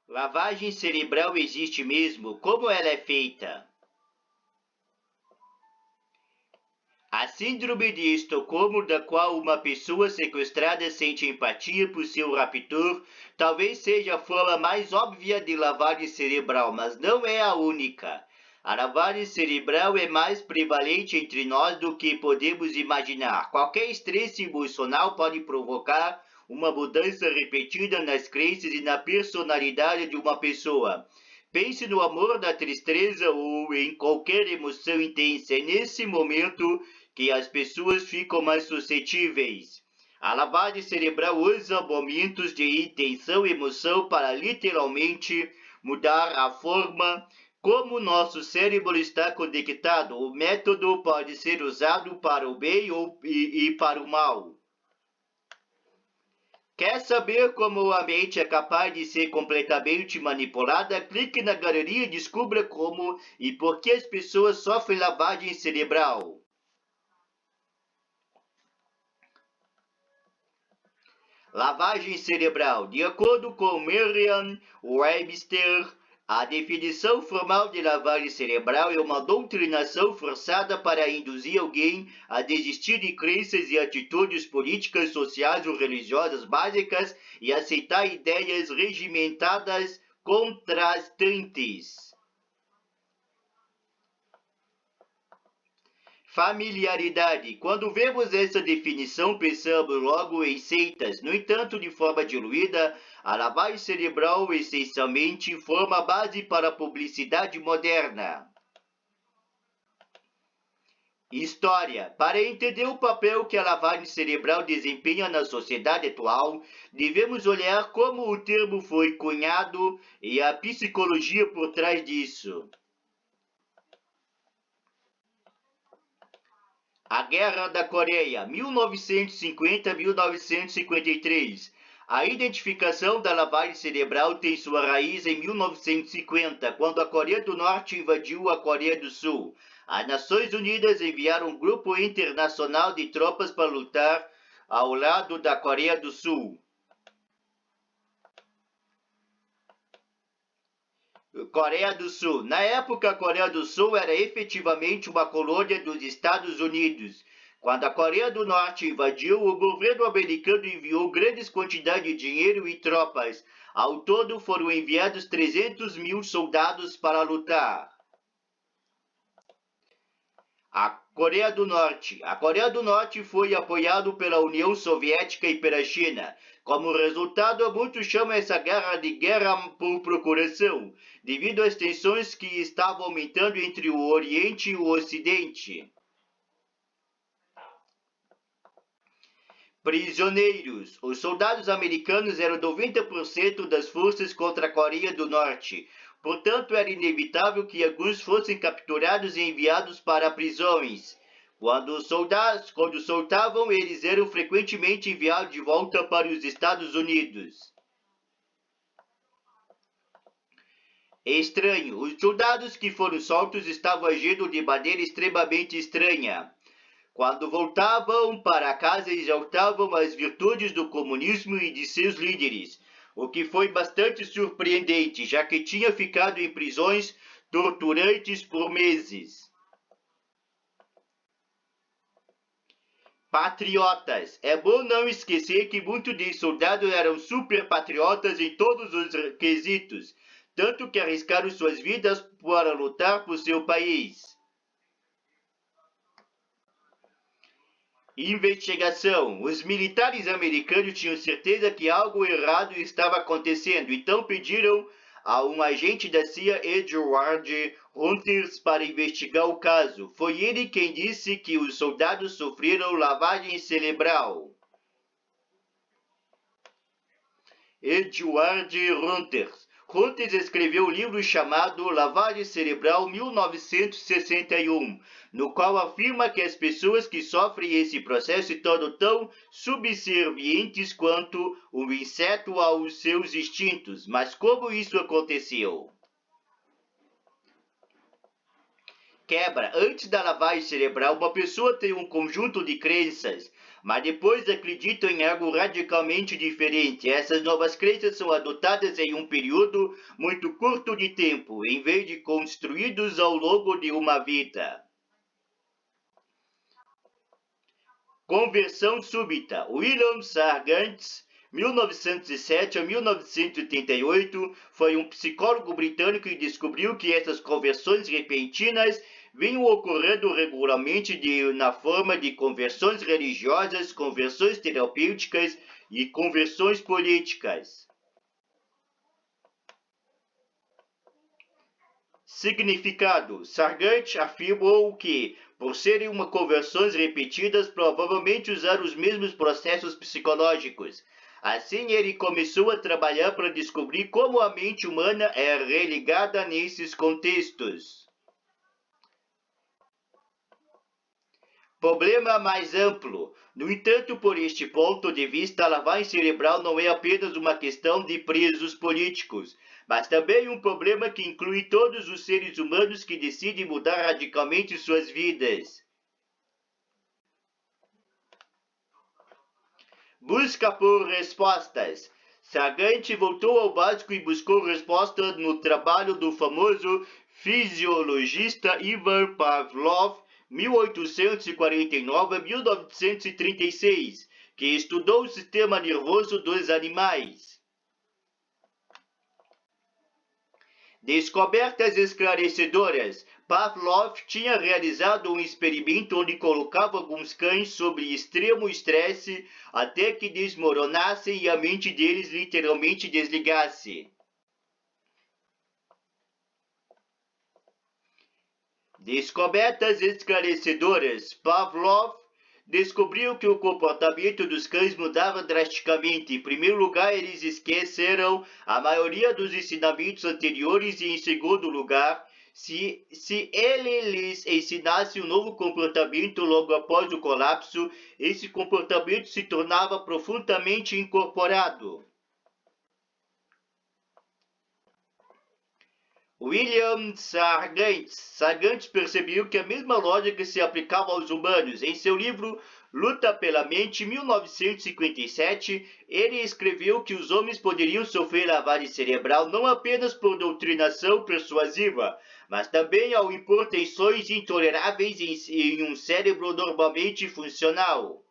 Lavagem cerebral existe mesmo? Como ela é feita? A síndrome de Estocolmo, da qual uma pessoa sequestrada sente empatia por seu raptor, talvez seja a forma mais óbvia de lavagem cerebral, mas não é a única. A lavagem cerebral é mais prevalente entre nós do que podemos imaginar. Qualquer estresse emocional pode provocar uma mudança repetida nas crenças e na personalidade de uma pessoa. Pense no amor, na tristeza ou em qualquer emoção intensa. É nesse momento que as pessoas ficam mais suscetíveis. A lavagem cerebral usa momentos de intenção e emoção para literalmente mudar a forma como nosso cérebro está conectado. O método pode ser usado para o bem e para o mal. Quer saber como a mente é capaz de ser completamente manipulada? Clique na galeria e descubra como e por que as pessoas sofrem lavagem cerebral. Lavagem cerebral. De acordo com Merriam-Webster, a definição formal de lavagem cerebral é uma doutrinação forçada para induzir alguém a desistir de crenças e atitudes políticas, sociais ou religiosas básicas e aceitar ideias regimentadas contrastantes. Familiaridade. Quando vemos essa definição, pensamos logo em seitas. No entanto, de forma diluída, a lavagem cerebral essencialmente forma a base para a publicidade moderna. História. Para entender o papel que a lavagem cerebral desempenha na sociedade atual, devemos olhar como o termo foi cunhado e a psicologia por trás disso. A Guerra da Coreia, 1950-1953. A identificação da lavagem cerebral tem sua raiz em 1950, quando a Coreia do Norte invadiu a Coreia do Sul. As Nações Unidas enviaram um grupo internacional de tropas para lutar ao lado da Coreia do Sul. Coreia do Sul. Na época, a Coreia do Sul era efetivamente uma colônia dos Estados Unidos. Quando a Coreia do Norte invadiu, o governo americano enviou grandes quantidades de dinheiro e tropas. Ao todo, foram enviados 300 mil soldados para lutar. A Coreia do Norte. A Coreia do Norte foi apoiado pela União Soviética e pela China. Como resultado, muitos chamam essa guerra de guerra por procuração, devido às tensões que estavam aumentando entre o Oriente e o Ocidente. Prisioneiros. Os soldados americanos eram 90% das forças contra a Coreia do Norte. Portanto, era inevitável que alguns fossem capturados e enviados para prisões. Quando soltavam, eles eram frequentemente enviados de volta para os Estados Unidos. Estranho. Os soldados que foram soltos estavam agindo de maneira extremamente estranha. Quando voltavam para casa, exaltavam as virtudes do comunismo e de seus líderes, o que foi bastante surpreendente, já que tinha ficado em prisões torturantes por meses. Patriotas. É bom não esquecer que muitos desses soldados eram super patriotas em todos os quesitos, tanto que arriscaram suas vidas para lutar por seu país. Investigação. Os militares americanos tinham certeza que algo errado estava acontecendo, então pediram a um agente da CIA, Edward Hunters, para investigar o caso. Foi ele quem disse que os soldados sofreram lavagem cerebral. Edward Hunters. Hunters escreveu um livro chamado Lavagem Cerebral 1961, no qual afirma que as pessoas que sofrem esse processo se tornam tão subservientes quanto um inseto aos seus instintos. Mas como isso aconteceu? Quebra. Antes da lavagem cerebral, uma pessoa tem um conjunto de crenças, mas depois acreditam em algo radicalmente diferente. Essas novas crenças são adotadas em um período muito curto de tempo, em vez de construídos ao longo de uma vida. Conversão súbita. William Sargant, 1907 a 1938, foi um psicólogo britânico que descobriu que essas conversões repentinas vinham ocorrendo regularmente na forma de conversões religiosas, conversões terapêuticas e conversões políticas. Significado. Sargant afirmou que, por serem conversões repetidas, provavelmente usaram os mesmos processos psicológicos. Assim, ele começou a trabalhar para descobrir como a mente humana é religada nesses contextos. Problema mais amplo. No entanto, por este ponto de vista, a lavagem cerebral não é apenas uma questão de presos políticos, mas também um problema que inclui todos os seres humanos que decidem mudar radicalmente suas vidas. Busca por respostas. Sargant voltou ao básico e buscou respostas no trabalho do famoso fisiologista Ivan Pavlov, 1849 a 1936, que estudou o sistema nervoso dos animais. Descobertas esclarecedoras. Pavlov tinha realizado um experimento onde colocava alguns cães sob extremo estresse até que desmoronassem e a mente deles literalmente desligasse. Descobertas esclarecedoras. Pavlov descobriu que o comportamento dos cães mudava drasticamente. Em primeiro lugar, eles esqueceram a maioria dos ensinamentos anteriores e, em segundo lugar, se ele lhes ensinasse um novo comportamento logo após o colapso, esse comportamento se tornava profundamente incorporado. William Sargant. Sargant percebeu que a mesma lógica se aplicava aos humanos. Em seu livro Luta pela Mente, 1957, ele escreveu que os homens poderiam sofrer lavagem cerebral não apenas por doutrinação persuasiva, mas também ao impor tensões intoleráveis em um cérebro normalmente funcional.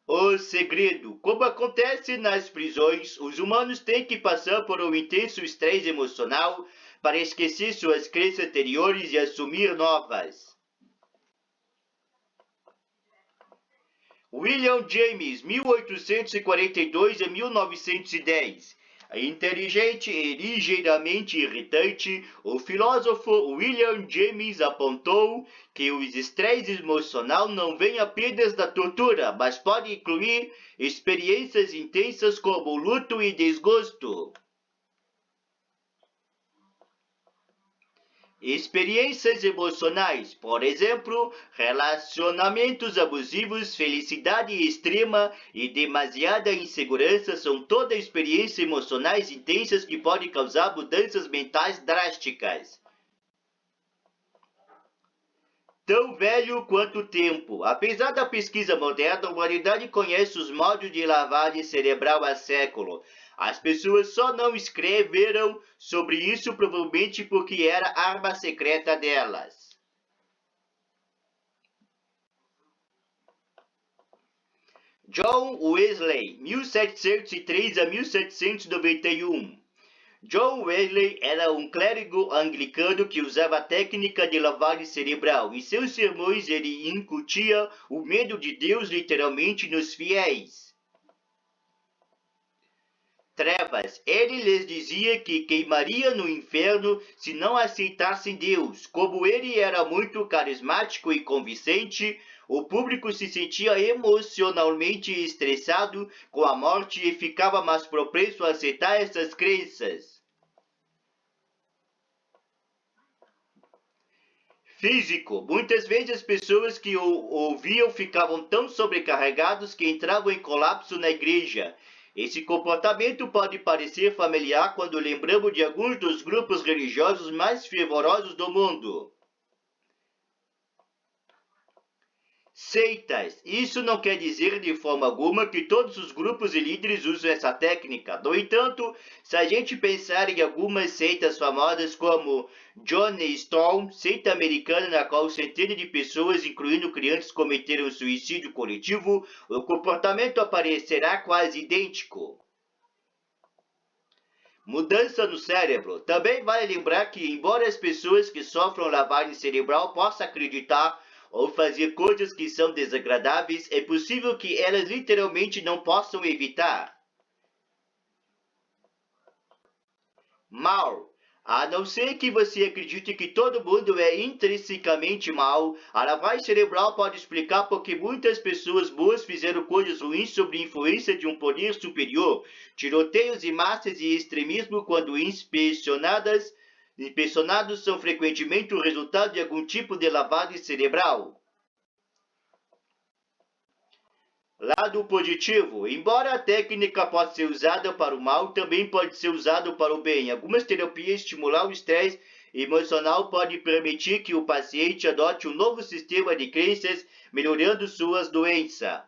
O segredo. Como acontece nas prisões, os humanos têm que passar por um intenso estresse emocional para esquecer suas crenças anteriores e assumir novas. William James, 1842 a 1910. Inteligente e ligeiramente irritante, o filósofo William James apontou que o estresse emocional não vem apenas da tortura, mas pode incluir experiências intensas como luto e desgosto. Experiências emocionais, por exemplo, relacionamentos abusivos, felicidade extrema e demasiada insegurança são todas experiências emocionais intensas que podem causar mudanças mentais drásticas. Tão velho quanto o tempo. Apesar da pesquisa moderna, a humanidade conhece os modos de lavagem cerebral há séculos. As pessoas só não escreveram sobre isso provavelmente porque era a arma secreta delas. John Wesley, 1703 a 1791. John Wesley era um clérigo anglicano que usava a técnica de lavagem cerebral. Em seus sermões, ele incutia o medo de Deus literalmente nos fiéis. Trevas. Ele lhes dizia que queimaria no inferno se não aceitassem Deus. Como ele era muito carismático e convincente, o público se sentia emocionalmente estressado com a morte e ficava mais propenso a aceitar essas crenças. Físico. Muitas vezes as pessoas que o ouviam ficavam tão sobrecarregados que entravam em colapso na igreja. Esse comportamento pode parecer familiar quando lembramos de alguns dos grupos religiosos mais fervorosos do mundo. Seitas. Isso não quer dizer de forma alguma que todos os grupos e líderes usam essa técnica. No entanto, se a gente pensar em algumas seitas famosas como Johnny Storm, seita americana na qual centenas de pessoas, incluindo crianças, cometeram suicídio coletivo, o comportamento aparecerá quase idêntico. Mudança no cérebro. Também vale lembrar que, embora as pessoas que sofram lavagem cerebral possam acreditar ou fazer coisas que são desagradáveis, é possível que elas literalmente não possam evitar. Mal. A não ser que você acredite que todo mundo é intrinsecamente mal, a lavagem cerebral pode explicar por que muitas pessoas boas fizeram coisas ruins sob influência de um poder superior, tiroteios em massas e extremismo quando inspecionados são frequentemente o resultado de algum tipo de lavagem cerebral. Lado positivo. Embora a técnica possa ser usada para o mal, também pode ser usada para o bem. Algumas terapias estimular o estresse emocional podem permitir que o paciente adote um novo sistema de crenças, melhorando suas doenças.